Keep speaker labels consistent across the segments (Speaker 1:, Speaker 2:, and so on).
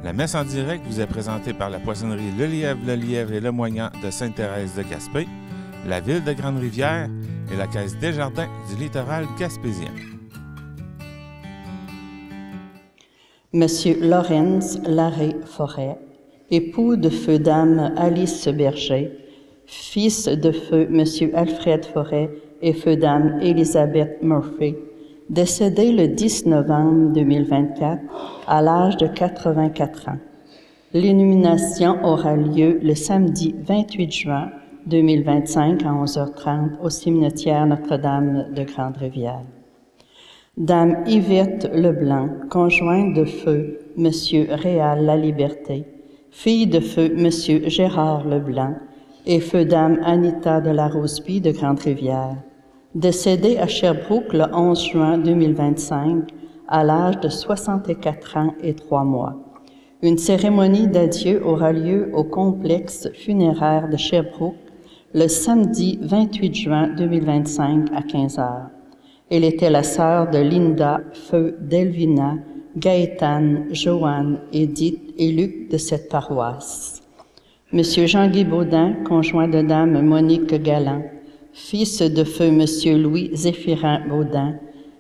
Speaker 1: La messe en direct vous est présentée par la poissonnerie Le Lièvre et Le Moignant de Sainte-Thérèse de Gaspé, la ville de Grande-Rivière et la Caisse Desjardins du littoral gaspésien.
Speaker 2: Monsieur Lorenz Larrey-Forêt, époux de feu dame Alice Berger, fils de feu Monsieur Alfred Forêt et feu dame Elizabeth Murphy, décédé le 10 novembre 2024 à l'âge de 84 ans. L'inhumation aura lieu le samedi 28 juin 2025 à 11h30 au cimetière Notre-Dame de Grande-Rivière. Dame Yvette Leblanc, conjointe de feu Monsieur Réal Laliberté, fille de feu Monsieur Gérard Leblanc et feu dame Anita de la Roseby de Grande-Rivière, décédée à Sherbrooke le 11 juin 2025 à l'âge de 64 ans et 3 mois. Une cérémonie d'adieu aura lieu au complexe funéraire de Sherbrooke le samedi 28 juin 2025 à 15h. Elle était la sœur de Linda, feu Delvina, Gaétane, Joanne, Edith et Luc de cette paroisse. Monsieur Jean-Guy Baudin, conjoint de dame Monique Galland, fils de feu Monsieur Louis Zéphirin Baudin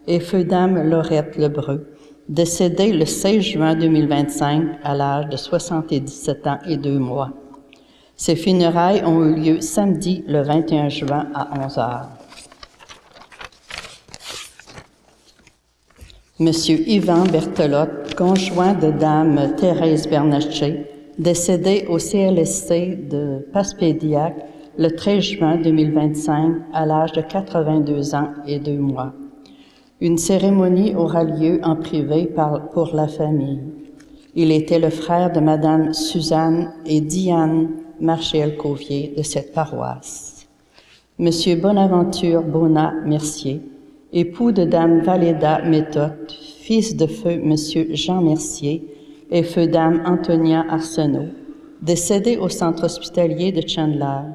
Speaker 2: et feu dame Laurette Lebreu, décédé le 16 juin 2025 à l'âge de 77 ans et 2 mois. Ces funérailles ont eu lieu samedi le 21 juin à 11h. Monsieur Yvan Berthelotte, conjoint de dame Thérèse Bernatchez, décédé au CLSC de Passepédiac le 13 juin 2025 à l'âge de 82 ans et 2 mois. Une cérémonie aura lieu en privé pour la famille. Il était le frère de Madame Suzanne et Diane Marchel-Covier de cette paroisse. Monsieur Bonaventure Bonat-Mercier, époux de dame Valéda Méthode, fils de feu Monsieur Jean Mercier et feu dame Antonia Arsenault, décédé au centre hospitalier de Chandler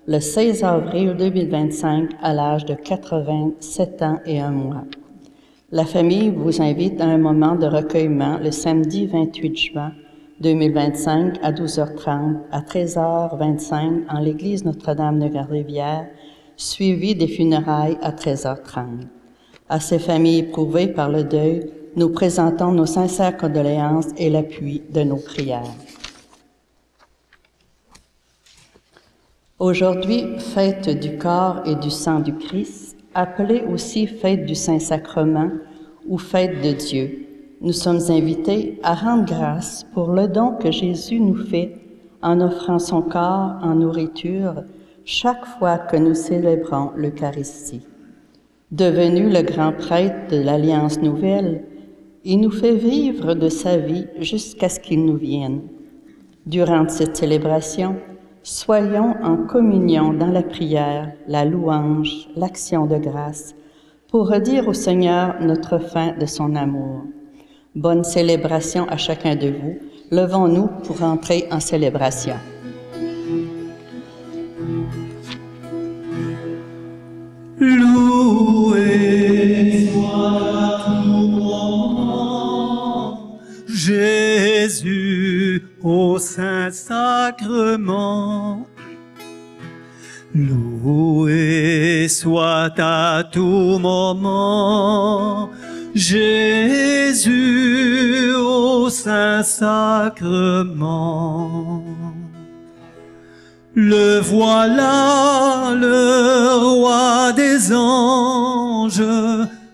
Speaker 2: le 16 avril 2025 à l'âge de 87 ans et 1 mois. La famille vous invite à un moment de recueillement le samedi 28 juin 2025 à 12h30 à 13h25 en l'église Notre-Dame de Grande-Rivière, suivi des funérailles à 13h30. À ces familles éprouvées par le deuil, nous présentons nos sincères condoléances et l'appui de nos prières. Aujourd'hui, fête du corps et du sang du Christ, appelée aussi fête du Saint-Sacrement ou fête de Dieu. Nous sommes invités à rendre grâce pour le don que Jésus nous fait en offrant son corps en nourriture chaque fois que nous célébrons l'Eucharistie. Devenu le grand prêtre de l'Alliance nouvelle, il nous fait vivre de sa vie jusqu'à ce qu'il nous vienne. Durant cette célébration, soyons en communion dans la prière, la louange, l'action de grâce, pour redire au Seigneur notre fin de son amour. Bonne célébration à chacun de vous. Levons-nous pour entrer en célébration.
Speaker 3: Loué soit tout moment, Jésus au Saint-Sacrement. Loué soit à tout moment, Jésus au Saint-Sacrement. Le voilà, le roi des anges,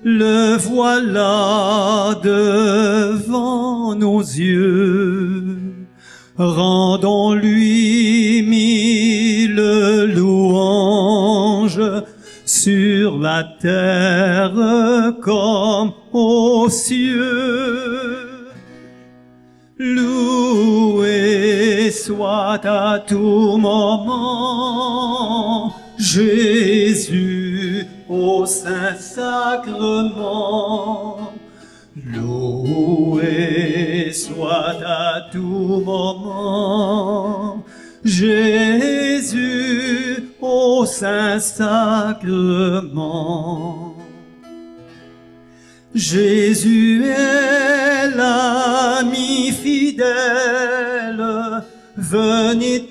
Speaker 3: le voilà devant nos yeux. Rendons-lui mille louanges sur la terre comme aux cieux. Loué soit à tout moment Jésus au Saint-Sacrement. Loué soit à tout moment Jésus au Saint-Sacrement. Jésus est l'ami fidèle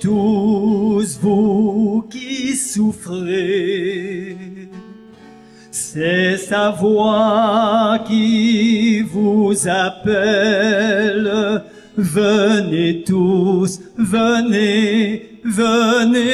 Speaker 3: tous vous qui souffrez. C'est sa voix qui vous appelle. Venez tous, venez, venez.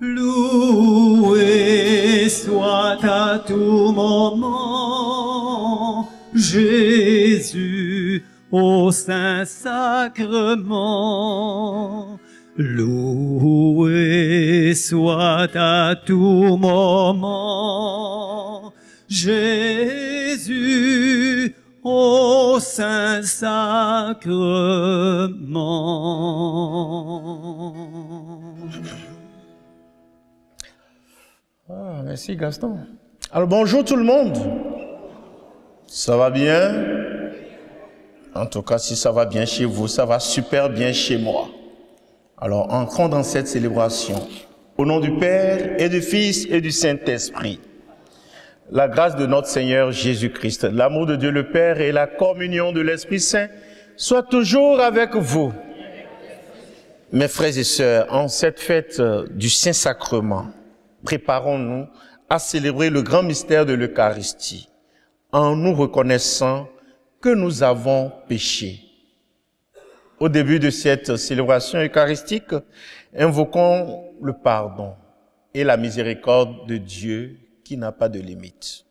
Speaker 3: Loué soit à tout moment Jésus au Saint-Sacrement. Loué soit à tout moment Jésus au Saint-Sacrement.
Speaker 4: Ah, merci Gaston. Alors bonjour tout le monde. Ça va bien? En tout cas, si ça va bien chez vous, ça va super bien chez moi. Alors entrons dans cette célébration. Au nom du Père et du Fils et du Saint-Esprit. La grâce de notre Seigneur Jésus-Christ, l'amour de Dieu le Père et la communion de l'Esprit Saint soient toujours avec vous. Mes frères et sœurs, en cette fête du Saint-Sacrement, préparons-nous à célébrer le grand mystère de l'Eucharistie en nous reconnaissant que nous avons péché. Au début de cette célébration eucharistique, invoquons le pardon et la miséricorde de Dieu qui n'a pas de limite.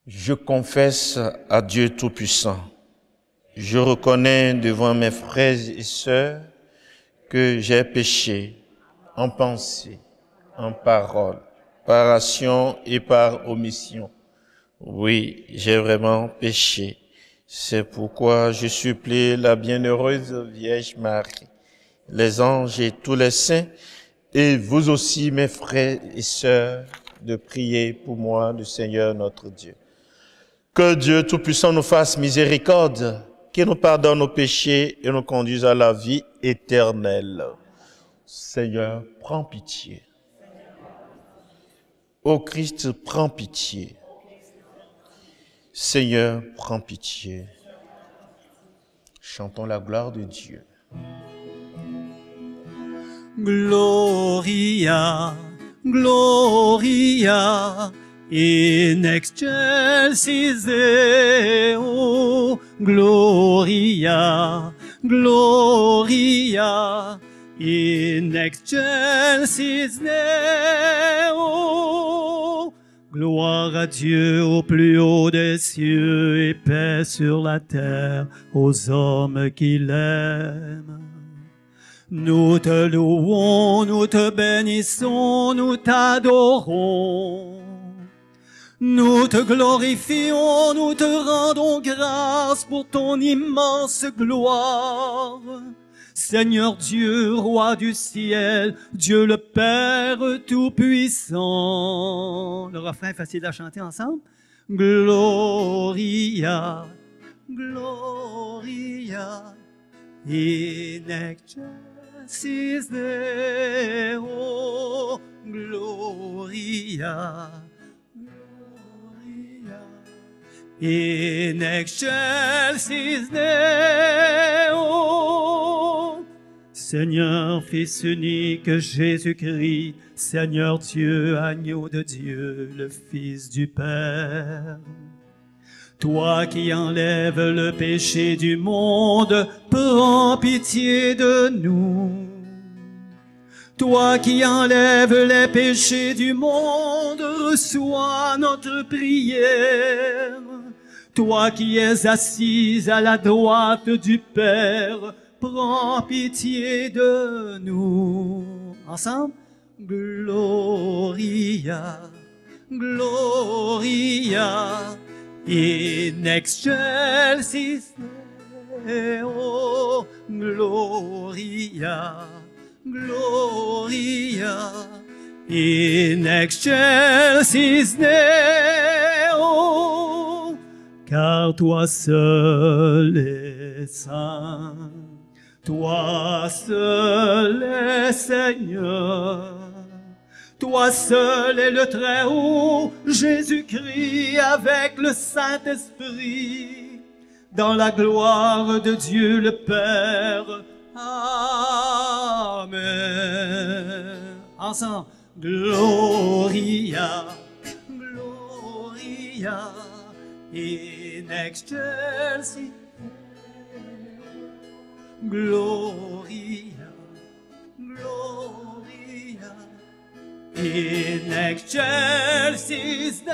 Speaker 4: Je confesse à Dieu Tout-Puissant, je reconnais devant mes frères et sœurs que j'ai péché en pensée, en parole, par action et par omission. Oui, j'ai vraiment péché. C'est pourquoi je supplie la bienheureuse Vierge Marie, les anges et tous les saints, et vous aussi, mes frères et sœurs, de prier pour moi, le Seigneur notre Dieu. Que Dieu Tout-Puissant nous fasse miséricorde, qu'il nous pardonne nos péchés et nous conduise à la vie éternelle. Seigneur, prends pitié. Ô Christ, prends pitié. Seigneur, prends pitié. Chantons la gloire de Dieu.
Speaker 3: Gloria, Gloria, in excelsis Deo. Gloria, Gloria, in excelsis Deo. Gloire à Dieu au plus haut des cieux et paix sur la terre aux hommes qui l'aiment. Nous te louons, nous te bénissons, nous t'adorons. Nous te glorifions, nous te rendons grâce pour ton immense gloire. Seigneur Dieu, roi du ciel, Dieu le Père Tout-Puissant. Le refrain est facile à chanter ensemble. Gloria, Gloria, in excelsis Deo. Gloria, Gloria, in excelsis Deo. Seigneur, Fils unique Jésus-Christ, Seigneur Dieu, agneau de Dieu, le Fils du Père. Toi qui enlèves le péché du monde, prends pitié de nous. Toi qui enlèves les péchés du monde, reçois notre prière. Toi qui es assise à la droite du Père, prends pitié de nous. Ensemble. Gloria, Gloria, in excelsis Deo. Gloria, Gloria, in excelsis Deo. Car toi seul es saint, toi seul es Seigneur, toi seul est le Très-Haut, Jésus-Christ avec le Saint-Esprit. dans la gloire de Dieu le Père. Amen. Ensemble. Gloria, Gloria, in excelsis. Gloria, Gloria, in excelsis Deo.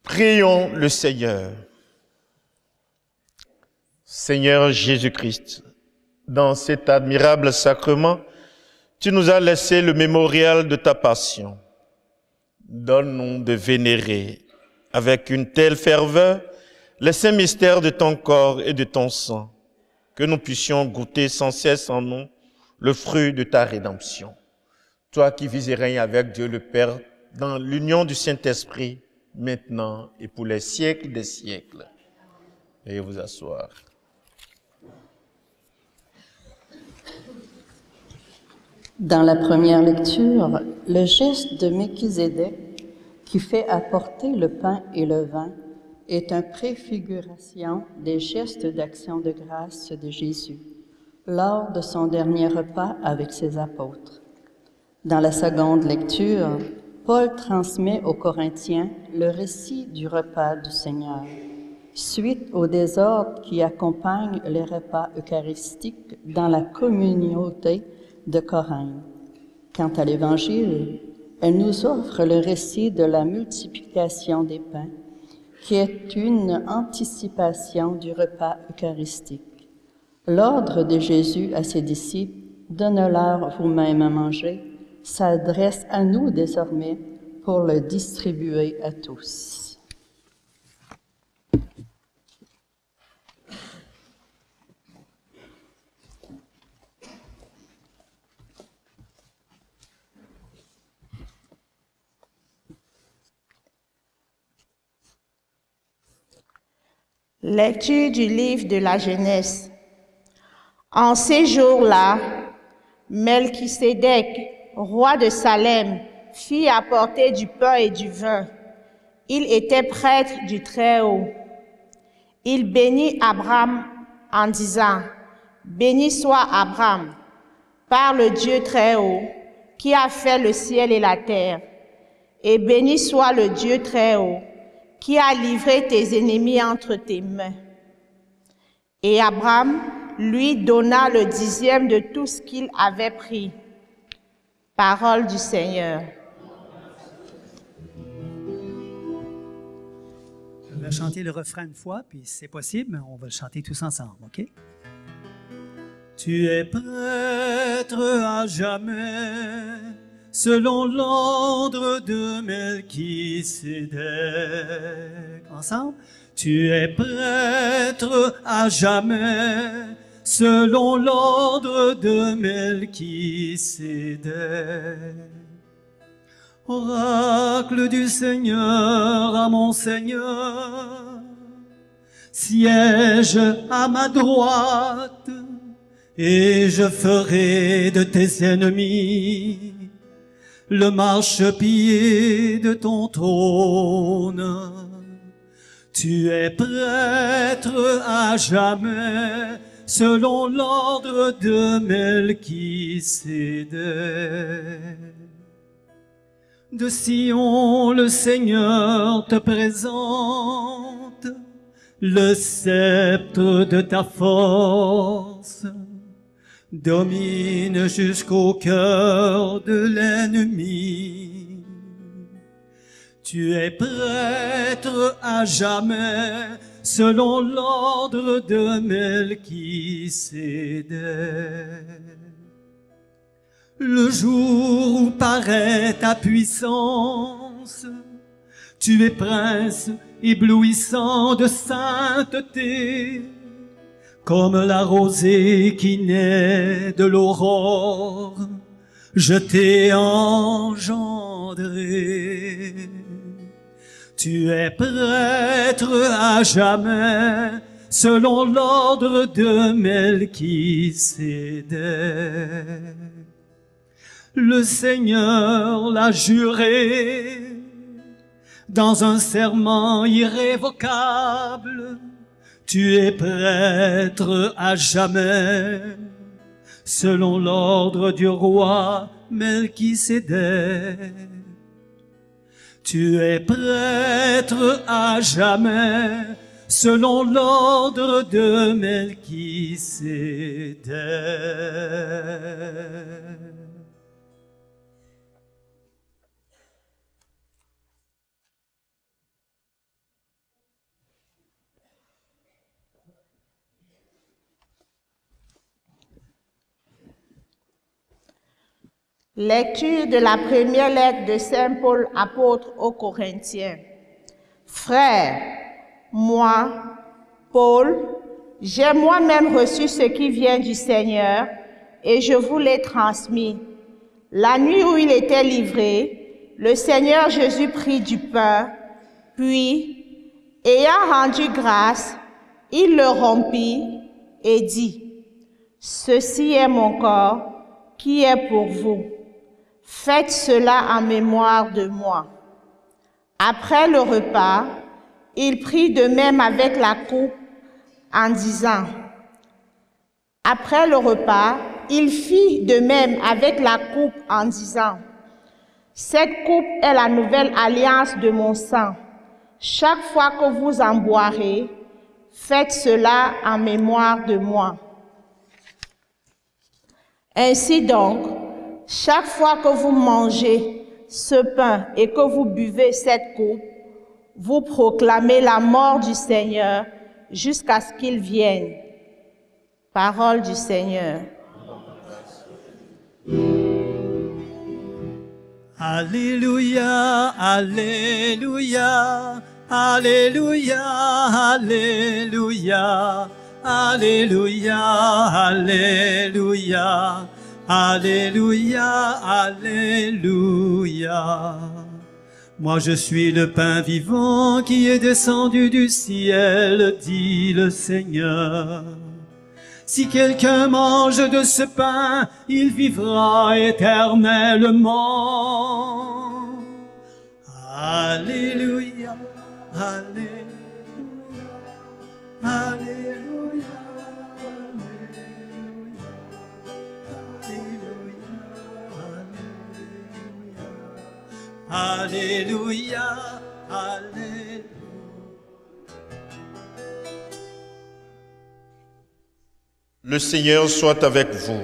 Speaker 4: Prions le Seigneur. Seigneur Jésus-Christ, dans cet admirable sacrement, tu nous as laissé le mémorial de ta passion. Donne-nous de vénérer avec une telle ferveur les saints mystères de ton corps et de ton sang, que nous puissions goûter sans cesse en nous le fruit de ta rédemption. Toi qui vis et règnes avec Dieu le Père dans l'union du Saint-Esprit, maintenant et pour les siècles des siècles. Veuillez vous asseoir.
Speaker 2: Dans la première lecture, le geste de Melchizedek qui fait apporter le pain et le vin est une préfiguration des gestes d'action de grâce de Jésus lors de son dernier repas avec ses apôtres. Dans la seconde lecture, Paul transmet aux Corinthiens le récit du repas du Seigneur, suite au désordre qui accompagne les repas eucharistiques dans la communauté de Corinthe. Quant à l'Évangile, elle nous offre le récit de la multiplication des pains, qui est une anticipation du repas eucharistique. L'ordre de Jésus à ses disciples, « Donne-leur vous-même à manger », s'adresse à nous désormais pour le distribuer à tous.
Speaker 5: Lecture du livre de la Genèse. En ces jours-là, Melchisédek, roi de Salem, fit apporter du pain et du vin. Il était prêtre du Très-Haut. Il bénit Abraham en disant, « Béni soit Abraham, par le Dieu Très-Haut, qui a fait le ciel et la terre, et béni soit le Dieu Très-Haut, qui a livré tes ennemis entre tes mains. » Et Abraham lui donna le 10e de tout ce qu'il avait pris. Parole du Seigneur.
Speaker 3: On va chanter le refrain une fois, puis si c'est possible, on va le chanter tous ensemble, OK? Tu es prêtre à jamais, selon l'ordre de Melchisédek. Ensemble. Tu es prêtre à jamais, selon l'ordre de Melchisédek. Oracle du Seigneur à mon Seigneur, siège à ma droite, et je ferai de tes ennemis le marchepied de ton trône. Tu es prêtre à jamais, selon l'ordre de Melchisédek. De Sion, le Seigneur te présente le sceptre de ta force. Domine jusqu'au cœur de l'ennemi. Tu es prêtre à jamais, selon l'ordre de Melchisédek. Le jour où paraît ta puissance, tu es prince éblouissant de sainteté, comme la rosée qui naît de l'aurore, je t'ai engendré. Tu es prêtre à jamais, selon l'ordre de Melchisédek. le Seigneur l'a juré dans un serment irrévocable. Tu es prêtre à jamais, selon l'ordre du roi Melchisédek. Tu es prêtre à jamais, selon l'ordre de Melchisédek.
Speaker 5: Lecture de la première lettre de Saint Paul, apôtre aux Corinthiens. Frères, moi, Paul, j'ai moi-même reçu ce qui vient du Seigneur et je vous l'ai transmis. La nuit où il était livré, le Seigneur Jésus prit du pain, puis, ayant rendu grâce, il le rompit et dit, « Ceci est mon corps qui est pour vous. Faites cela en mémoire de moi. » Après le repas, il prit de même avec la coupe en disant, après le repas, il fit de même avec la coupe en disant, cette coupe est la nouvelle alliance de mon sang. Chaque fois que vous en boirez, faites cela en mémoire de moi. Ainsi donc, chaque fois que vous mangez ce pain et que vous buvez cette coupe, vous proclamez la mort du Seigneur jusqu'à ce qu'il vienne. Parole du Seigneur.
Speaker 3: Alléluia, alléluia, alléluia, alléluia, alléluia, alléluia, alléluia, alléluia. Moi je suis le pain vivant qui est descendu du ciel, dit le Seigneur. Si quelqu'un mange de ce pain, il vivra éternellement. Alléluia, alléluia, alléluia, alléluia, alléluia, alléluia.
Speaker 4: Le Seigneur soit avec vous.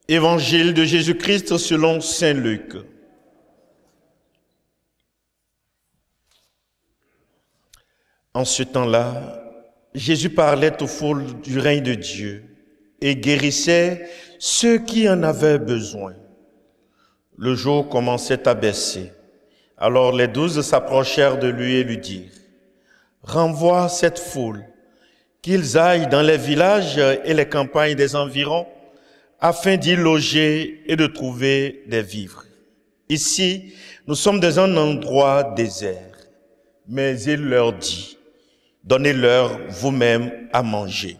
Speaker 4: Évangile de Jésus-Christ selon saint Luc. En ce temps-là, Jésus parlait aux foules du règne de Dieu et guérissait ceux qui en avaient besoin. Le jour commençait à baisser. Alors les 12 s'approchèrent de lui et lui dirent, « Renvoie cette foule, qu'ils aillent dans les villages et les campagnes des environs, afin d'y loger et de trouver des vivres. Ici, nous sommes dans un endroit désert. » Mais il leur dit, « Donnez-leur vous-même à manger. »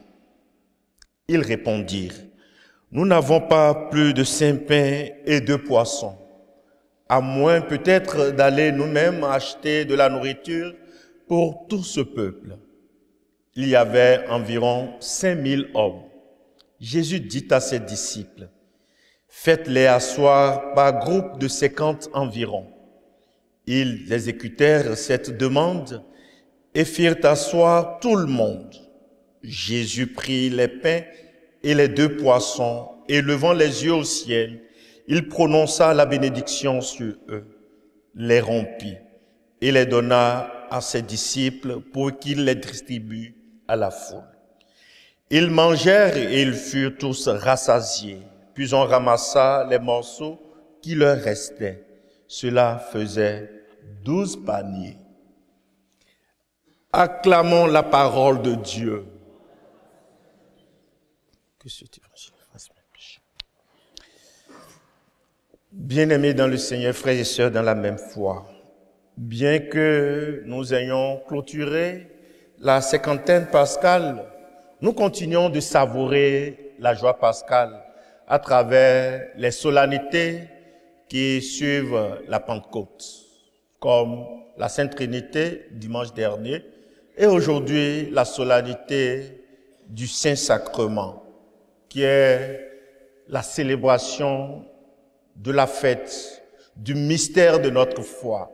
Speaker 4: Ils répondirent, « Nous n'avons pas plus de 5 pains et 2 poissons, à moins peut-être d'aller nous-mêmes acheter de la nourriture pour tout ce peuple. » Il y avait environ 5000 hommes. Jésus dit à ses disciples, « Faites-les asseoir par groupe de 50 environ. » Ils exécutèrent cette demande et firent asseoir tout le monde. Jésus prit les pains et les 2 poissons et levant les yeux au ciel, il prononça la bénédiction sur eux, les rompit et les donna à ses disciples pour qu'ils les distribuent à la foule. Ils mangèrent et ils furent tous rassasiés. Puis on ramassa les morceaux qui leur restaient. Cela faisait 12 paniers. Acclamons la parole de Dieu. Bien-aimés dans le Seigneur, frères et sœurs dans la même foi, bien que nous ayons clôturé la cinquantaine pascale, nous continuons de savourer la joie pascale à travers les solennités qui suivent la Pentecôte, comme la Sainte Trinité dimanche dernier, et aujourd'hui la solennité du Saint-Sacrement, qui est la célébration de la fête, du mystère de notre foi,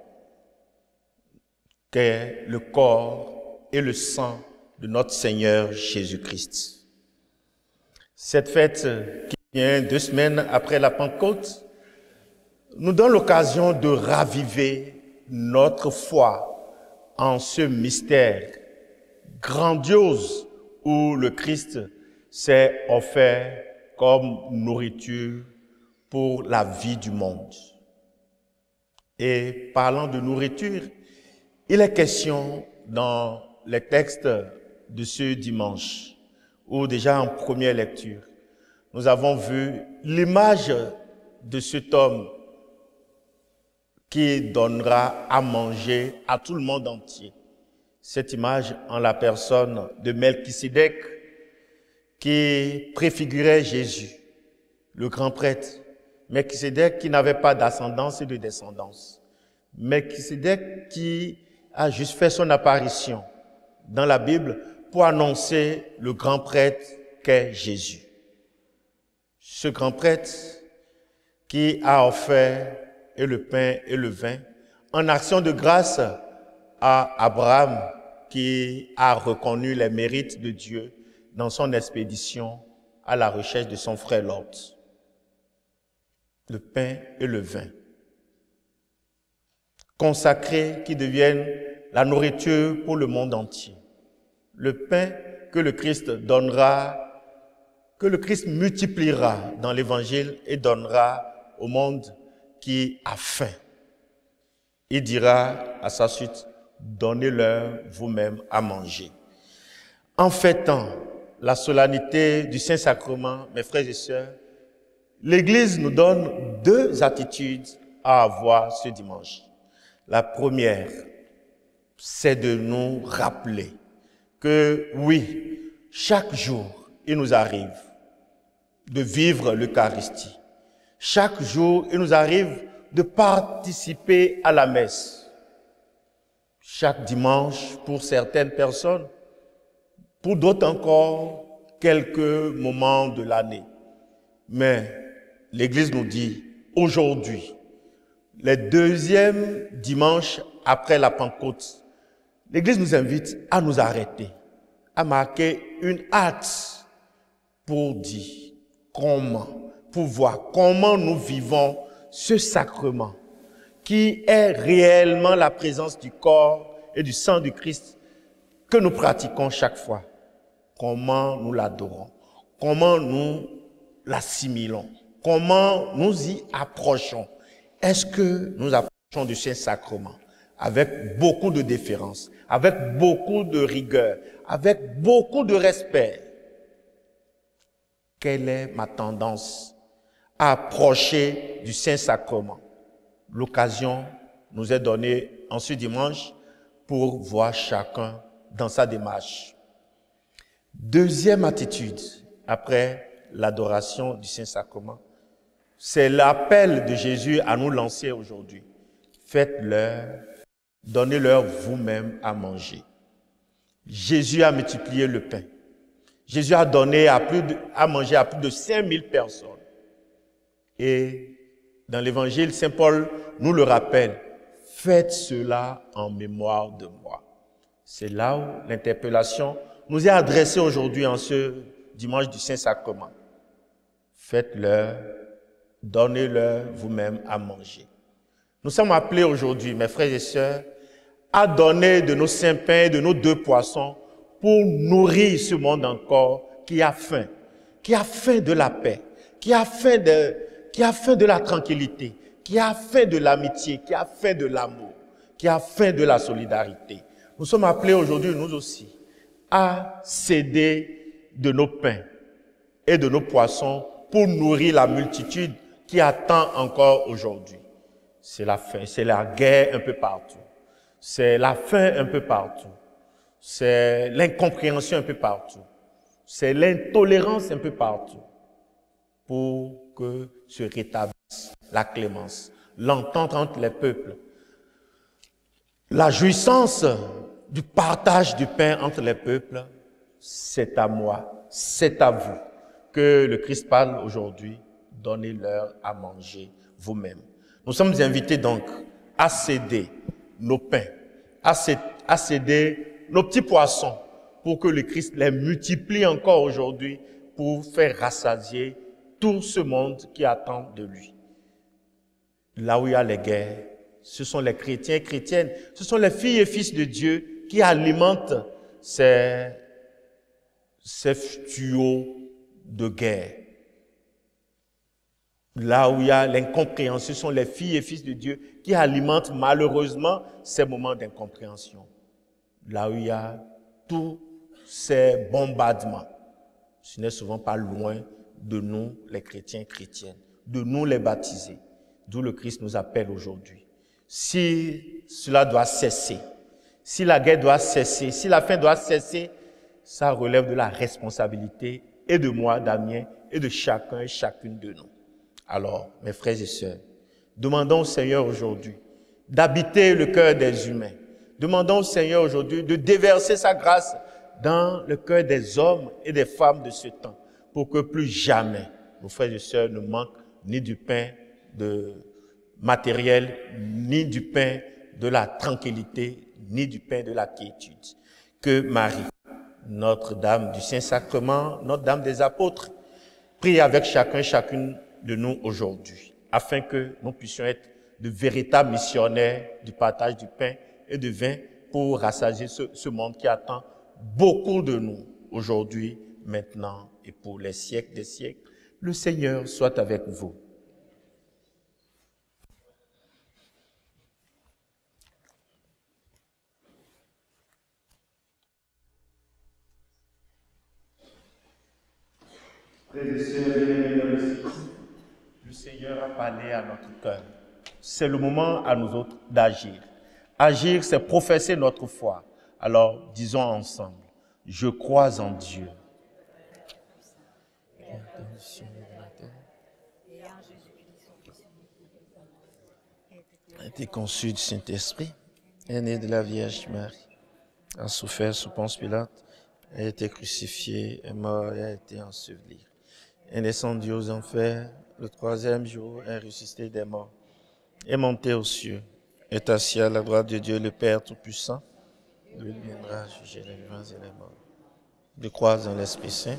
Speaker 4: qu'est le corps et le sang de notre Seigneur Jésus-Christ. Cette fête qui vient 2 semaines après la Pentecôte nous donne l'occasion de raviver notre foi en ce mystère grandiose où le Christ s'est offert comme nourriture pour la vie du monde. Et parlant de nourriture, il est question dans les textes de ce dimanche, où déjà en première lecture, nous avons vu l'image de cet homme qui donnera à manger à tout le monde entier. Cette image en la personne de Melchisédek qui préfigurait Jésus, le grand prêtre. Melchisédek qui n'avait pas d'ascendance et de descendance. Melchisédek qui a juste fait son apparition dans la Bible pour annoncer le grand prêtre qu'est Jésus. Ce grand prêtre qui a offert et le pain et le vin en action de grâce à Abraham qui a reconnu les mérites de Dieu dans son expédition à la recherche de son frère Lot. Le pain et le vin consacrés qui deviennent la nourriture pour le monde entier. Le pain que le Christ donnera, que le Christ multipliera dans l'Évangile et donnera au monde qui a faim. Il dira à sa suite, donnez-leur vous-même à manger. En fêtant la solennité du Saint-Sacrement, mes frères et sœurs, l'Église nous donne 2 attitudes à avoir ce dimanche. La première, c'est de nous rappeler que oui, chaque jour, il nous arrive de vivre l'Eucharistie. Chaque jour, il nous arrive de participer à la messe. Chaque dimanche, pour certaines personnes, pour d'autres encore, quelques moments de l'année. Mais l'Église nous dit, aujourd'hui, les 2e dimanches après la Pentecôte, l'Église nous invite à nous arrêter, à marquer une hâte pour dire comment, pour voir comment nous vivons ce sacrement qui est réellement la présence du corps et du sang du Christ que nous pratiquons chaque fois. Comment nous l'adorons, comment nous l'assimilons, comment nous y approchons. Est-ce que nous approchons du Saint-Sacrement avec beaucoup de déférence, avec beaucoup de rigueur, avec beaucoup de respect? Quelle est ma tendance à approcher du Saint-Sacrement? L'occasion nous est donnée en ce dimanche pour voir chacun dans sa démarche. 2e attitude, après l'adoration du Saint-Sacrement, c'est l'appel de Jésus à nous lancer aujourd'hui. Faites-leur, donnez-leur vous-même à manger. Jésus a multiplié le pain. Jésus a donné à manger à plus de 5000 personnes. Et dans l'Évangile, Saint Paul nous le rappelle, faites cela en mémoire de moi. C'est là où l'interpellation nous est adressée aujourd'hui en ce dimanche du Saint-Sacrement. Faites-leur, donnez-leur vous-même à manger. Nous sommes appelés aujourd'hui, mes frères et sœurs, à donner de nos saints pains et de nos 2 poissons pour nourrir ce monde encore qui a faim de la paix, qui a faim de la tranquillité, qui a faim de l'amitié, qui a faim de l'amour, qui a faim de la solidarité. Nous sommes appelés aujourd'hui, nous aussi, à céder de nos pains et de nos poissons pour nourrir la multitude qui attend encore aujourd'hui. C'est la faim, c'est la guerre un peu partout. C'est la faim un peu partout. C'est l'incompréhension un peu partout. C'est l'intolérance un peu partout. pour que se rétablisse la clémence, l'entente entre les peuples, la jouissance du partage du pain entre les peuples. C'est à moi, c'est à vous que le Christ parle aujourd'hui. Donnez-leur à manger vous-même. Nous sommes invités donc à céder nos pains, à céder nos petits poissons pour que le Christ les multiplie encore aujourd'hui pour faire rassasier tout ce monde qui attend de lui. Là où il y a les guerres, ce sont les chrétiens et chrétiennes, ce sont les filles et fils de Dieu qui alimentent ces tuyaux de guerre. Là où il y a l'incompréhension, ce sont les filles et fils de Dieu qui alimentent malheureusement ces moments d'incompréhension. Là où il y a tous ces bombardements, ce n'est souvent pas loin de nous, les chrétiens et chrétiennes, de nous les baptisés, d'où le Christ nous appelle aujourd'hui. Si cela doit cesser, si la guerre doit cesser, si la faim doit cesser, ça relève de la responsabilité et de moi, Damien, et de chacun et chacune de nous. Alors, mes frères et sœurs, demandons au Seigneur aujourd'hui d'habiter le cœur des humains. Demandons au Seigneur aujourd'hui de déverser sa grâce dans le cœur des hommes et des femmes de ce temps, pour que plus jamais nos frères et sœurs ne manquent ni du pain matériel, ni du pain de la tranquillité, ni du pain de la quiétude. Que Marie, Notre-Dame du Saint-Sacrement, Notre-Dame des Apôtres, prie avec chacun et chacune de nous aujourd'hui, afin que nous puissions être de véritables missionnaires du partage du pain et du vin pour rassasier ce monde qui attend beaucoup de nous aujourd'hui, maintenant et pour les siècles des siècles. Le Seigneur soit avec vous. Frères et sœurs, le Seigneur a parlé à notre cœur. C'est le moment à nous autres d'agir. Agir, c'est professer notre foi. Alors, disons ensemble, je crois en Dieu. A été conçu du Saint-Esprit, est né de la Vierge Marie, a souffert sous Ponce Pilate, a été crucifié, est mort et a été enseveli. Est descendu aux enfers, le troisième jour est ressuscité des morts, est monté aux cieux, est assis à la droite de Dieu le Père Tout-Puissant. Lui viendra juger les vivants et les morts. Je crois en l'Esprit Saint,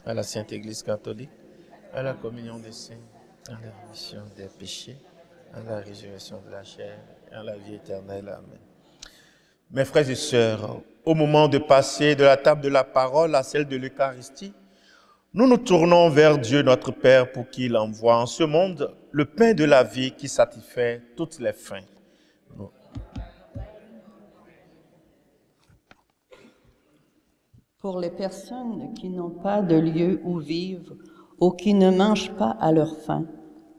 Speaker 4: à la Sainte Église catholique, à la communion des saints, à la rémission des péchés, à la résurrection de la chair et à la vie éternelle. Amen. Mes frères et sœurs, au moment de passer de la table de la parole à celle de l'Eucharistie, nous nous tournons vers Dieu notre Père pour qu'il envoie en ce monde le pain de la vie qui satisfait toutes les faims.
Speaker 2: Pour les personnes qui n'ont pas de lieu où vivre ou qui ne mangent pas à leur faim,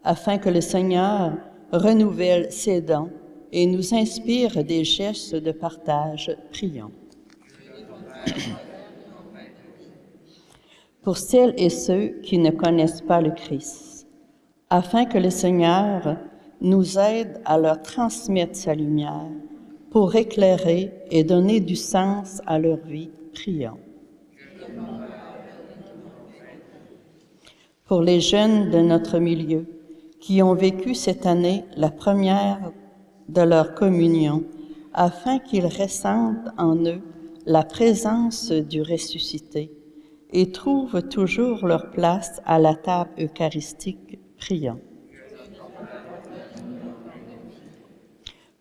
Speaker 2: afin que le Seigneur renouvelle ses dons et nous inspire des gestes de partage, prions. Pour celles et ceux qui ne connaissent pas le Christ, afin que le Seigneur nous aide à leur transmettre sa lumière pour éclairer et donner du sens à leur vie, prions. Pour les jeunes de notre milieu qui ont vécu cette année la première de leur communion, afin qu'ils ressentent en eux la présence du ressuscité et trouvent toujours leur place à la table eucharistique, prions.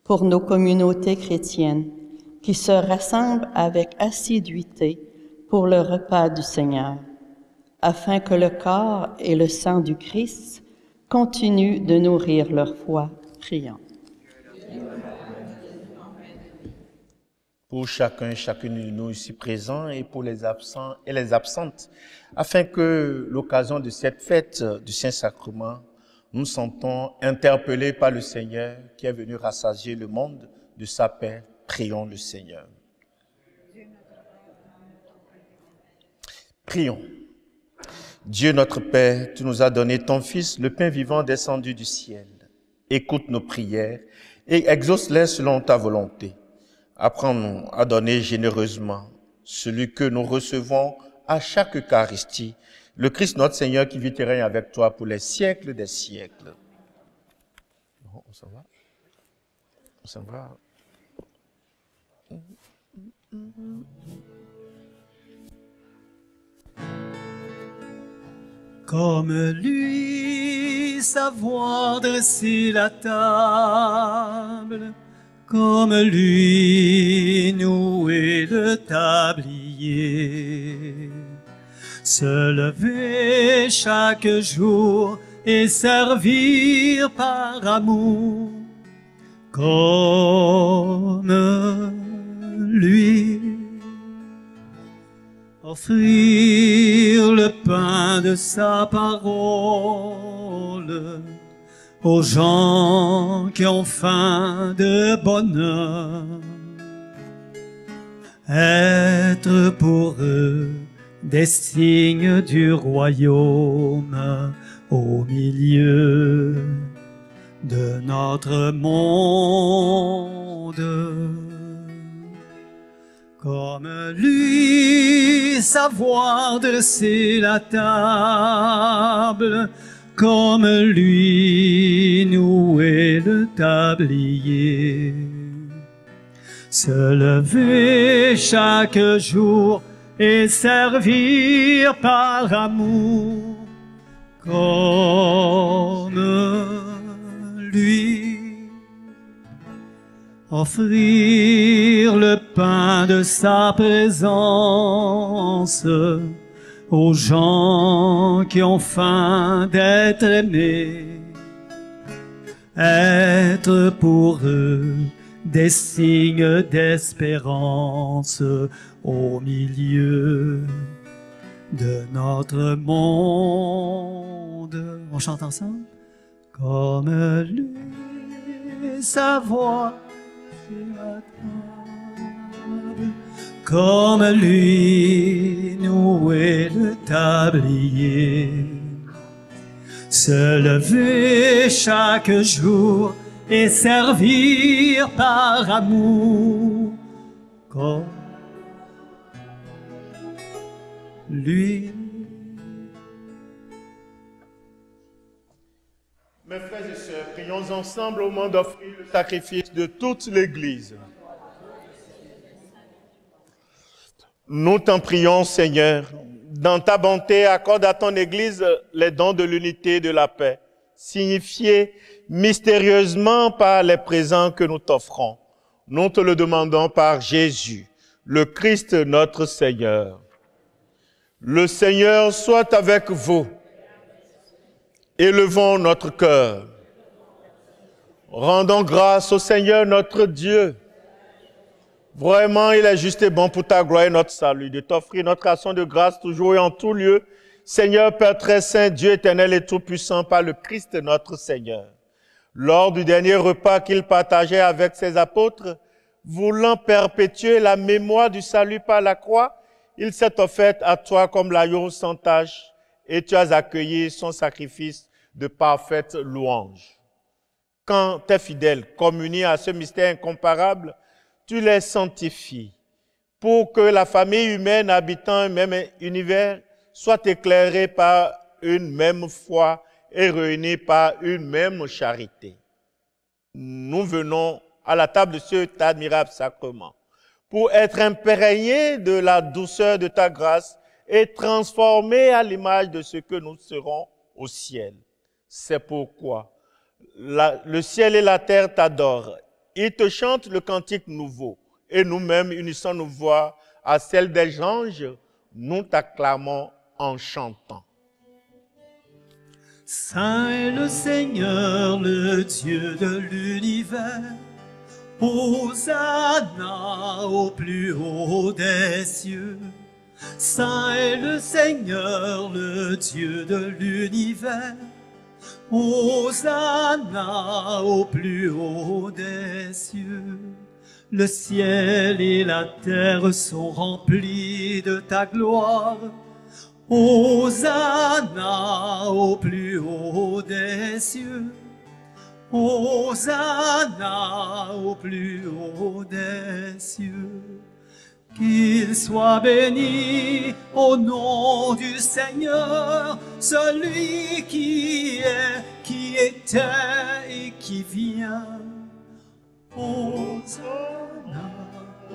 Speaker 2: Pour nos communautés chrétiennes qui se rassemblent avec assiduité pour le repas du Seigneur, afin que le corps et le sang du Christ continuent de nourrir leur foi, prions.
Speaker 4: Pour chacun et chacune de nous ici présents et pour les absents et les absentes, afin que l'occasion de cette fête du Saint-Sacrement, nous nous sentons interpellés par le Seigneur qui est venu rassasier le monde de sa paix. Prions le Seigneur. Prions. Dieu notre Père, tu nous as donné ton Fils, le pain vivant descendu du ciel. Écoute nos prières et exauce-les selon ta volonté. Apprends-nous à donner généreusement celui que nous recevons à chaque Eucharistie, le Christ notre Seigneur qui vit et règne avec toi pour les siècles des siècles. On s'en va? On s'en va?
Speaker 3: Comme lui, savoir dresser la table, comme lui, nouer le tablier, se lever chaque jour et servir par amour, comme lui. Offrir le pain de sa parole aux gens qui ont faim de bonheur. Être pour eux des signes du royaume au milieu de notre monde. Comme lui, savoir dresser la table, comme lui, nouer le tablier. Se lever chaque jour et servir par amour, comme lui. Offrir le pain de sa présence aux gens qui ont faim d'être aimés. Être pour eux des signes d'espérance au milieu de notre monde. On chante ensemble? Comme lui, savoir la table, comme lui, nouer le tablier, se lever chaque jour et servir par amour, comme lui.
Speaker 4: Mes frères et sœurs, prions ensemble au moment d'offrir le sacrifice de toute l'Église. Nous t'en prions, Seigneur, dans ta bonté, accorde à ton Église les dons de l'unité et de la paix, signifiés mystérieusement par les présents que nous t'offrons. Nous te le demandons par Jésus, le Christ notre Seigneur. Le Seigneur soit avec vous. Élevons notre cœur. Rendons grâce au Seigneur notre Dieu. Vraiment, il est juste et bon pour ta gloire et notre salut, de t'offrir notre action de grâce toujours et en tout lieu. Seigneur Père très saint, Dieu éternel et tout-puissant, par le Christ notre Seigneur. Lors du dernier repas qu'il partageait avec ses apôtres, voulant perpétuer la mémoire du salut par la croix, il s'est offert à toi comme l'agneau sans tache, et tu as accueilli son sacrifice de parfaite louange. Quand tes fidèles communient à ce mystère incomparable, tu les sanctifies pour que la famille humaine habitant un même univers soit éclairée par une même foi et réunie par une même charité. Nous venons à la table de cet admirable sacrement pour être imprégnés de la douceur de ta grâce et transformés à l'image de ce que nous serons au ciel. C'est pourquoi le ciel et la terre t'adorent. Ils te chantent le cantique nouveau et nous-mêmes, unissant nos voix à celle des anges, nous t'acclamons en chantant.
Speaker 3: Saint est le Seigneur, le Dieu de l'univers. Hosanna au plus haut des cieux. Saint est le Seigneur, le Dieu de l'univers. Hosanna au plus haut des cieux. Le ciel et la terre sont remplis de ta gloire. Hosanna au plus haut des cieux. Hosanna au plus haut des cieux. Qu'il soit béni au nom du Seigneur, celui qui est, qui était et qui vient. Hosanna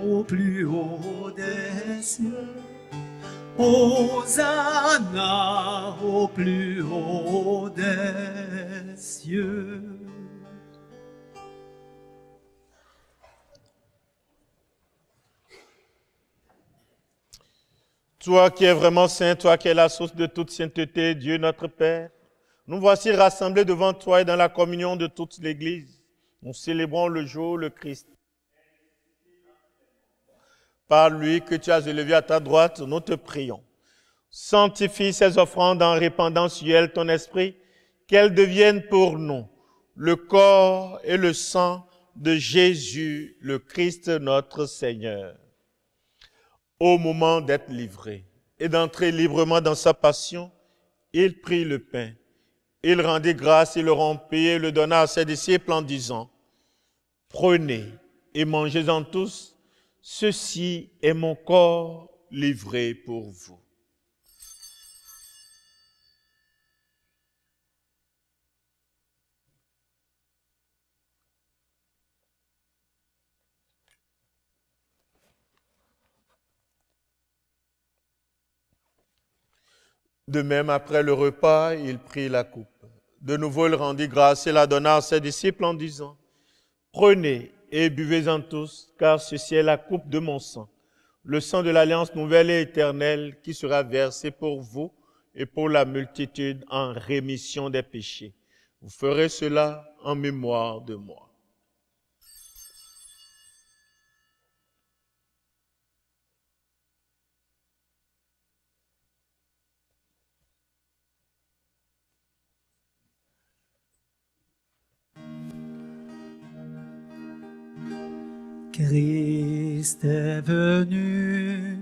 Speaker 3: au plus haut des cieux. Hosanna au plus haut des cieux.
Speaker 4: Toi qui es vraiment saint, toi qui es la source de toute sainteté, Dieu notre Père, nous voici rassemblés devant toi et dans la communion de toute l'Église. Nous célébrons le jour, le Christ. Par lui que tu as élevé à ta droite, nous te prions. Sanctifie ces offrandes en répandant sur elles ton esprit, qu'elles deviennent pour nous le corps et le sang de Jésus, le Christ notre Seigneur. Au moment d'être livré et d'entrer librement dans sa passion, il prit le pain, il rendit grâce, il le rompit et le donna à ses disciples en disant, « Prenez et mangez-en tous, ceci est mon corps livré pour vous. » De même, après le repas, il prit la coupe. De nouveau, il rendit grâce et la donna à ses disciples en disant, « Prenez et buvez-en tous, car ceci est la coupe de mon sang, le sang de l'alliance nouvelle et éternelle qui sera versé pour vous et pour la multitude en rémission des péchés. Vous ferez cela en mémoire de moi. »
Speaker 3: Christ est venu,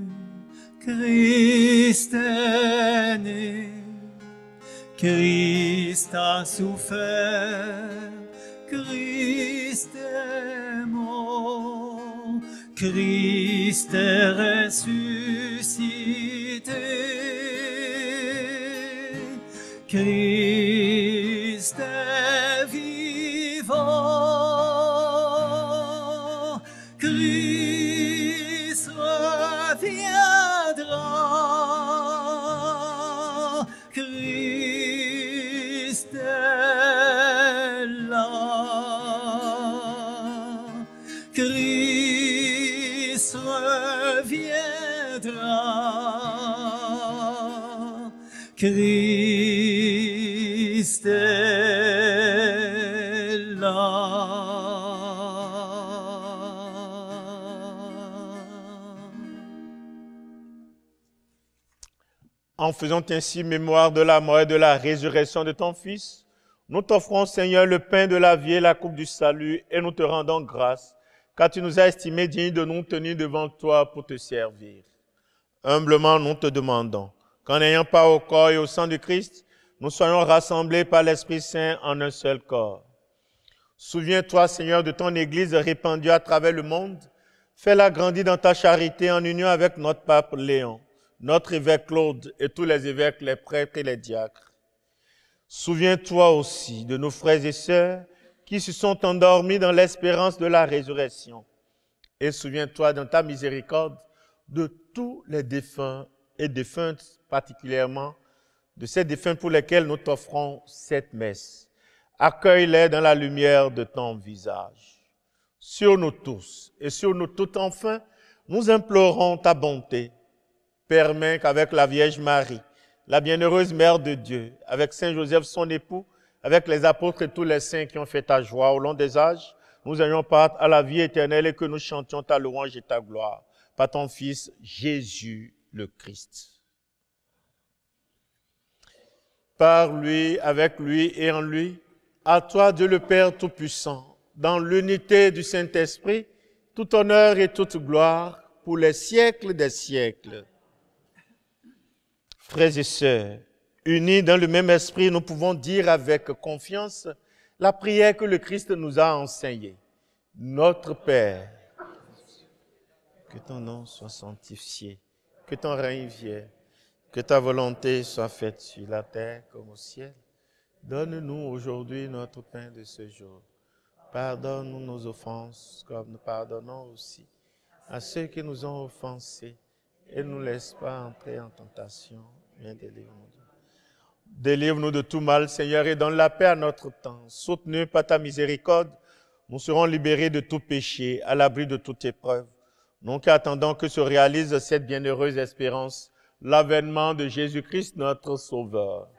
Speaker 3: Christ est né, Christ a souffert, Christ est mort, Christ est ressuscité, Christ est vivant. Christ reviendra, Christ est là, Christ reviendra, Christ est là.
Speaker 4: En faisant ainsi mémoire de la mort et de la résurrection de ton Fils, nous t'offrons, Seigneur, le pain de la vie et la coupe du salut, et nous te rendons grâce, car tu nous as estimés dignes de nous tenir devant toi pour te servir. Humblement, nous te demandons qu'en n'ayant pas au corps et au sang du Christ, nous soyons rassemblés par l'Esprit Saint en un seul corps. Souviens-toi, Seigneur, de ton Église répandue à travers le monde. Fais-la grandir dans ta charité en union avec notre pape Léon, notre évêque Claude et tous les évêques, les prêtres et les diacres. Souviens-toi aussi de nos frères et sœurs qui se sont endormis dans l'espérance de la résurrection. Et souviens-toi dans ta miséricorde de tous les défunts et défuntes, particulièrement de ces défunts pour lesquels nous t'offrons cette messe. Accueille-les dans la lumière de ton visage. Sur nous tous et sur nous toutes enfin, nous implorons ta bonté. Permets qu'avec la Vierge Marie, la bienheureuse Mère de Dieu, avec Saint Joseph son époux, avec les apôtres et tous les saints qui ont fait ta joie au long des âges, nous ayons part à la vie éternelle et que nous chantions ta louange et ta gloire par ton Fils Jésus le Christ. Par lui, avec lui et en lui, à toi Dieu le Père Tout-Puissant, dans l'unité du Saint-Esprit, tout honneur et toute gloire pour les siècles des siècles. Frères et sœurs, unis dans le même esprit, nous pouvons dire avec confiance la prière que le Christ nous a enseignée. Notre Père, que ton nom soit sanctifié, que ton règne vienne, que ta volonté soit faite sur la terre comme au ciel. Donne-nous aujourd'hui notre pain de ce jour. Pardonne-nous nos offenses, comme nous pardonnons aussi à ceux qui nous ont offensés. Et ne nous laisse pas entrer en tentation, mais délivre-nous. Délivre-nous de tout mal, Seigneur, et donne la paix à notre temps. Soutenus par ta miséricorde, nous serons libérés de tout péché, à l'abri de toute épreuve. Nous qui attendons que se réalise cette bienheureuse espérance, l'avènement de Jésus-Christ, notre Sauveur.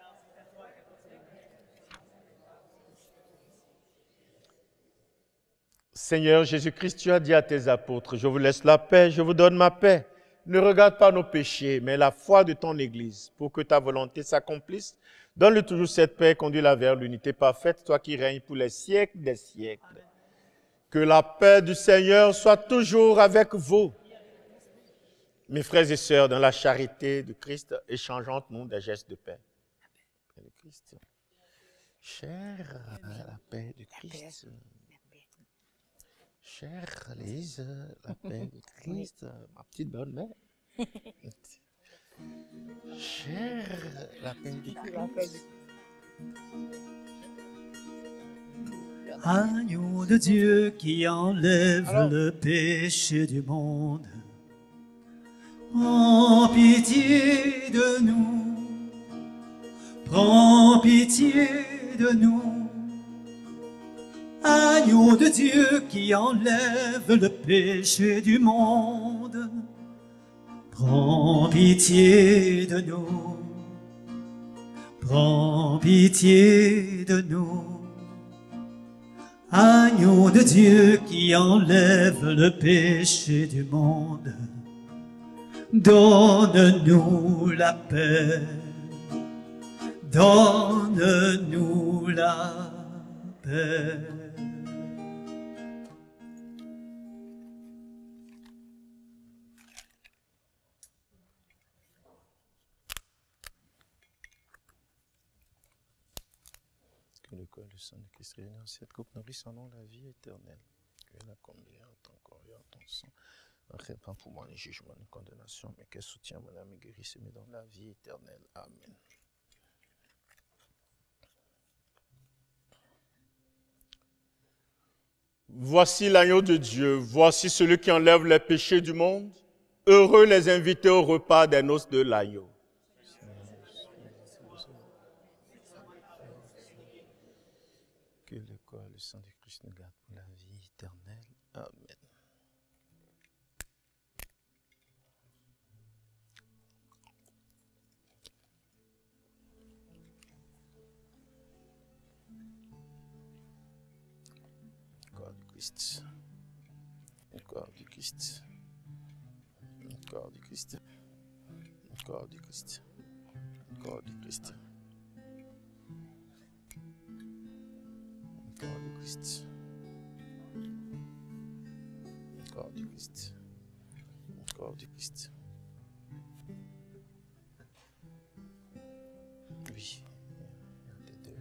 Speaker 4: Seigneur Jésus-Christ, tu as dit à tes apôtres, je vous laisse la paix, je vous donne ma paix. Ne regarde pas nos péchés, mais la foi de ton Église, pour que ta volonté s'accomplisse. Donne-lui toujours cette paix, conduis-la vers l'unité parfaite, toi qui règnes pour les siècles des siècles. Que la paix du Seigneur soit toujours avec vous. Mes frères et sœurs, dans la charité de Christ, échangeons entre nous des gestes de paix. Paix de Christ. Chère la paix de Christ. Chère Lise, la paix de Christ, ma petite bonne mère. Chère la paix de Christ.
Speaker 3: Agneau de Dieu qui enlève le péché du monde, prends pitié de nous, prends pitié de nous. Agneau de Dieu qui enlève le péché du monde, prends pitié de nous, prends pitié de nous. Agneau de Dieu qui enlève le péché du monde, donne-nous la paix, donne-nous la paix.
Speaker 4: Que le corps et le sang de Christ réunis en cette coupe nourrisse en nous la vie éternelle. Que la combien en ton corps et en ton sang ne répand pour moi ni jugement ni condamnation, mais qu'elle soutient mon âme et guérisse et me donne la vie éternelle. Amen. Voici l'agneau de Dieu, voici celui qui enlève les péchés du monde. Heureux les invités au repas des noces de l'agneau. Que le corps et le sang de Christ nous gardent pour la vie éternelle. Amen. Corps du Christ. Corps du Christ. Corps du Christ. Corps du Christ. Corps du Christ. Corps du Christ. Corps du Christ. Corps du Christ. Oui, il y a des deux.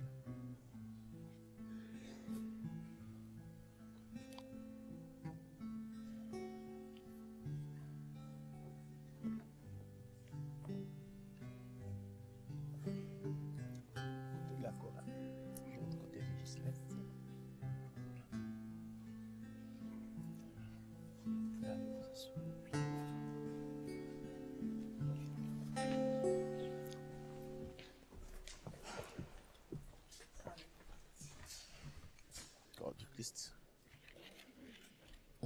Speaker 4: De la chorale. De l'autre côté du Gislet.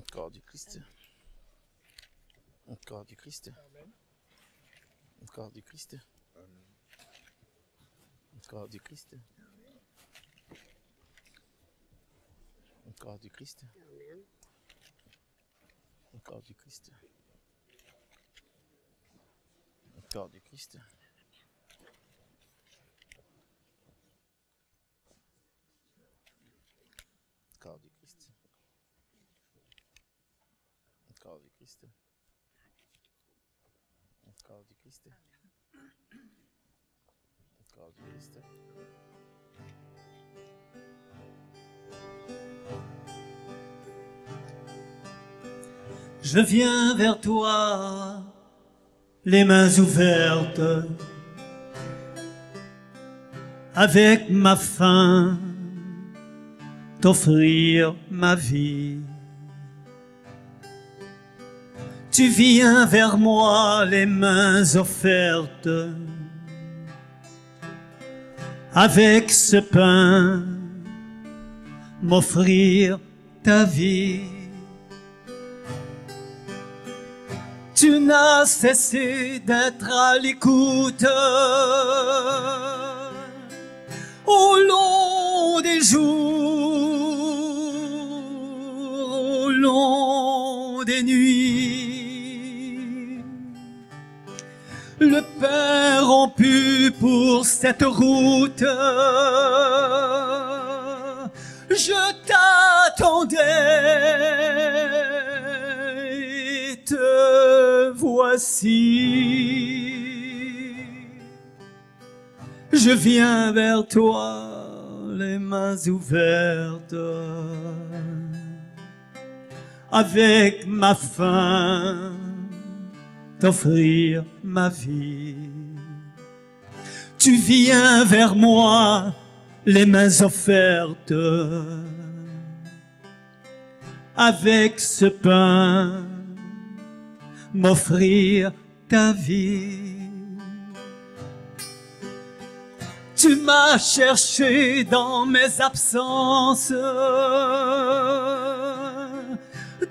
Speaker 4: Corps du Christ. Corps du Christ. Corps du Christ. Corps du Christ. Corps du Christ. Corps du Christ. Corps du Christ. Corps du Christ. Corps du Christ. Corps du Christ. Corps du Christ.
Speaker 3: Je viens vers toi, les mains ouvertes, avec ma faim, t'offrir ma vie. Tu viens vers moi, les mains offertes, avec ce pain, m'offrir ta vie. Tu n'as cessé d'être à l'écoute au long des jours, au long des nuits. Le pain rompu pour cette route, je t'attendais. Te voici, je viens vers toi, les mains ouvertes, avec ma faim, t'offrir ma vie. Tu viens vers moi, les mains offertes, avec ce pain, m'offrir ta vie. Tu m'as cherché dans mes absences,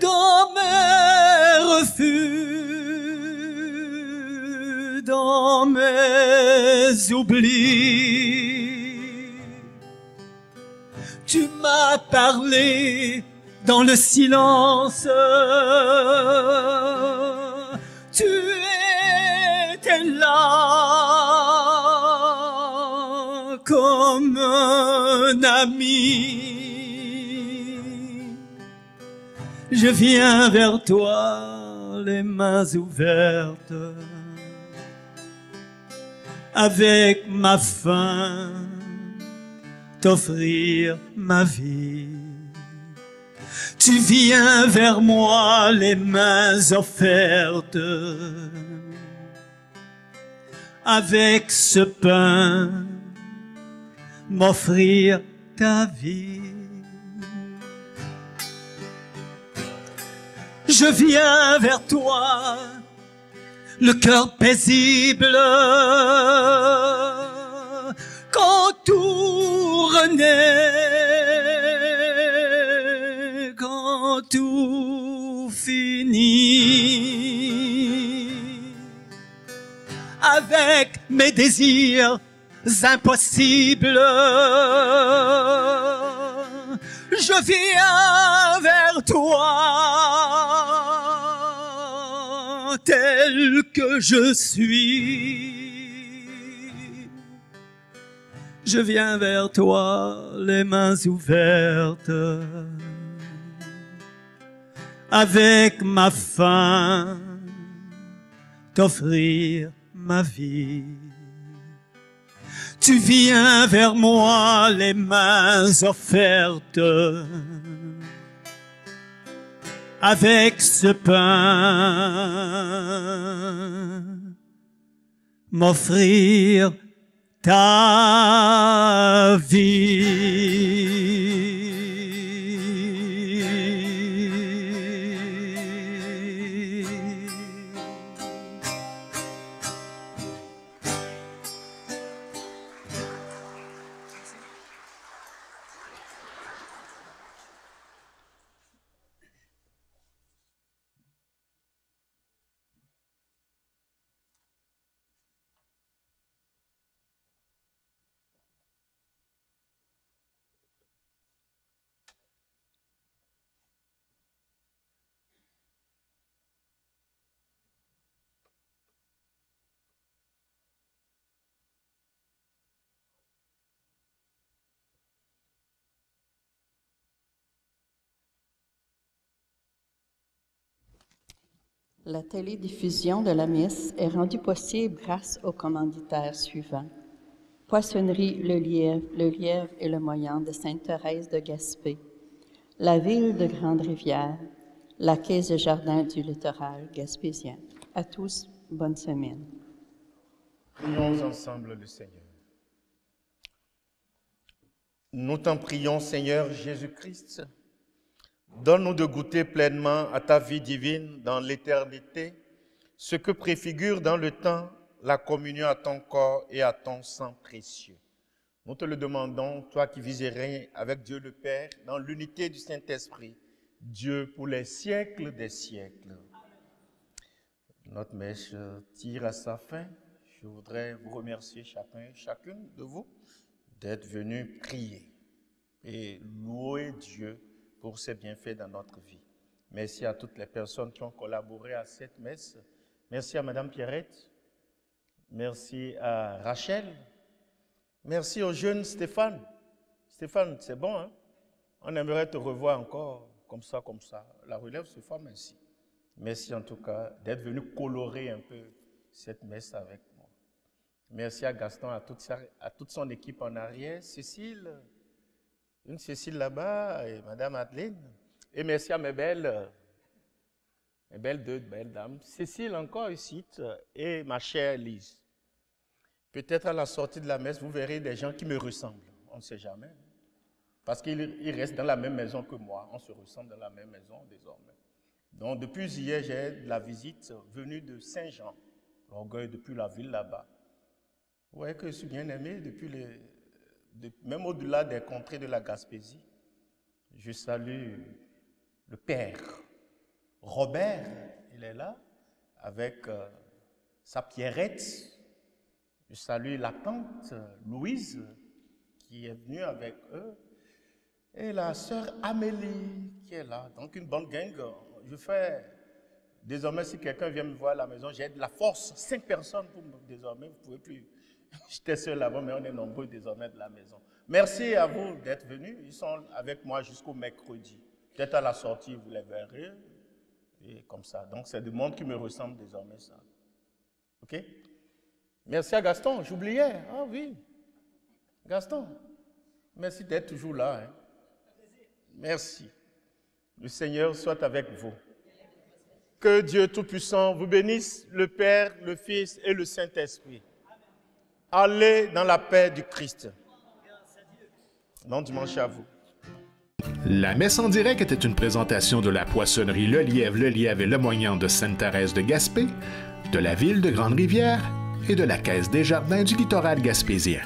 Speaker 3: dans mes refus, dans mes oublis. Tu m'as parlé dans le silence. Tu étais là comme un ami. Je viens vers toi, les mains ouvertes, avec ma faim, t'offrir ma vie. Tu viens vers moi, les mains offertes, avec ce pain, m'offrir ta vie. Je viens vers toi, le cœur paisible, quand tout renaît, quand tout finit, avec mes désirs impossibles, je viens vers toi, tel que je suis. Je viens vers toi, les mains ouvertes, avec ma faim, t'offrir ma vie. Tu viens vers moi, les mains offertes, avec ce pain, m'offrir ta vie.
Speaker 2: La télédiffusion de la messe est rendue possible grâce aux commanditaires suivants. Poissonnerie Le Lièvre et le Moyen de Sainte-Thérèse de Gaspé, la ville de Grande-Rivière, la Caisse de jardin du littoral gaspésien. À tous, bonne semaine.
Speaker 4: Prions ensemble le Seigneur. Nous t'en prions, Seigneur Jésus-Christ. Donne-nous de goûter pleinement à ta vie divine dans l'éternité, ce que préfigure dans le temps la communion à ton corps et à ton sang précieux. Nous te le demandons, toi qui vis et règnes avec Dieu le Père, dans l'unité du Saint-Esprit, Dieu pour les siècles des siècles. Notre messe tire à sa fin. Je voudrais vous remercier chacune de vous d'être venus prier et louer Dieu pour ses bienfaits dans notre vie. Merci à toutes les personnes qui ont collaboré à cette messe. Merci à Madame Pierrette. Merci à Rachel. Merci au jeune Stéphane. Stéphane, c'est bon, hein? On aimerait te revoir encore, comme ça. La relève se forme ainsi. Merci en tout cas d'être venu colorer un peu cette messe avec moi. Merci à Gaston, à toute son équipe en arrière. Cécile, une Cécile là-bas, et Madame Adeline. Et merci à mes belles dames. Cécile encore ici, et ma chère Lise. Peut-être à la sortie de la messe, vous verrez des gens qui me ressemblent. On ne sait jamais. Parce qu'ils restent dans la même maison que moi. On se ressemble dans la même maison désormais. Donc depuis hier, j'ai de la visite venue de Saint-Jean, l'Orgueil, depuis la ville là-bas. Vous voyez que je suis bien aimé même au-delà des contrées de la Gaspésie. Je salue le père Robert, il est là, avec sa Pierrette. Je salue la tante Louise, qui est venue avec eux, et la sœur Amélie, qui est là. Donc une bonne gang. Je fais, désormais, si quelqu'un vient me voir à la maison, j'ai de la force, 5 personnes désormais, vous ne pouvez plus. J'étais seul avant, mais on est nombreux désormais de la maison. Merci à vous d'être venus. Ils sont avec moi jusqu'au mercredi. Peut-être à la sortie, vous les verrez. Et comme ça. Donc, c'est du monde qui me ressemble désormais, ça. OK? Merci à Gaston. J'oubliais. Ah oui. Gaston. Merci d'être toujours là. Hein. Merci. Le Seigneur soit avec vous. Que Dieu Tout-Puissant vous bénisse, le Père, le Fils et le Saint-Esprit. Allez dans la paix du Christ. Bon dimanche à vous.
Speaker 6: La messe en direct était une présentation de la poissonnerie Le Lièvre et le Moyen de Sainte-Thérèse de Gaspé, de la ville de Grande-Rivière et de la Caisse des jardins du littoral gaspésien.